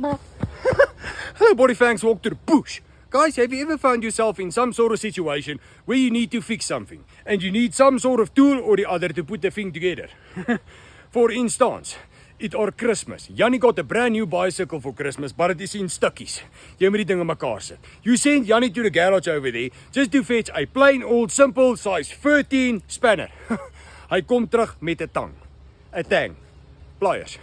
Hello, Bodyfangs, walk to the bush. Guys, have you ever found yourself in some sort of situation where you need to fix something and you need some sort of tool or the other to put the thing together? For instance, it's our Christmas. Jannie got a brand new bicycle for Christmas, but it is in stukkies. Jy moet die ding in mekaar sit. You send Jannie to the garage over there just to fetch a plain old simple size 13 spanner. Hy kom terug met 'n tang. 'n tang. Pliers.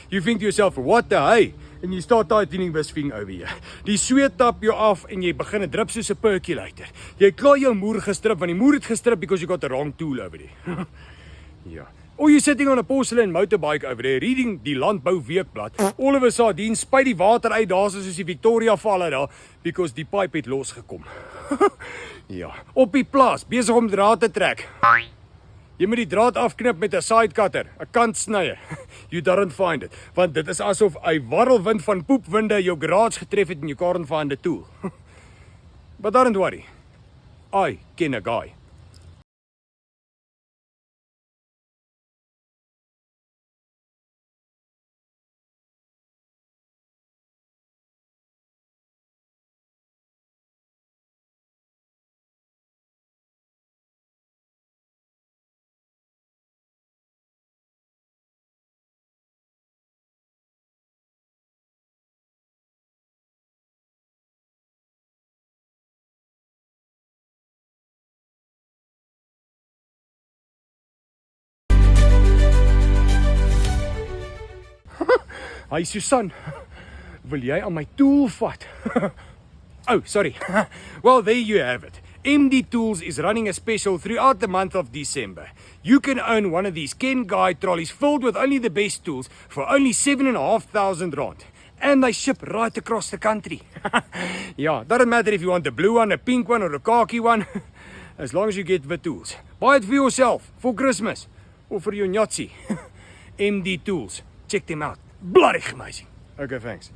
You think to yourself, what the hey? En jy start tightening this thing over here. Die sweet tap jou af en jy begin 'n drip soos 'n percolator. Jy klaar jou moer gestrip want die moer het gestrip because you got the wrong tool over there. Ja. Or you're sitting on a porcelain motorbike over there reading die Landbou Weekblad. All of a sudden spuit die water uit daar soos die Victoria Val uit daar because die pipe het losgekom. Ja, op die plaas besig om draad te trek. Jy moet die draad afknip met 'n side cutter, 'n kantsnyer. You don't find it, want dit is asof 'n warrelwind van poepwinde jou garage getref het en you can't find a tool. But don't worry. I ken a guy. Hi Susan, wil jy aan my tool vat? Oh, sorry. Well, there you have it. MD Tools is running a special throughout the month of December. You can own one of these Ken Guy trolleys filled with only the best tools for only 7,500 rand. And they ship right across the country. Yeah, doesn't matter if you want the blue one, a pink one or a khaki one. As long as you get the tools. Buy it for yourself, for Christmas, or for your Nazi. MD Tools. Check them out. Bloody amazing. Okay, thanks.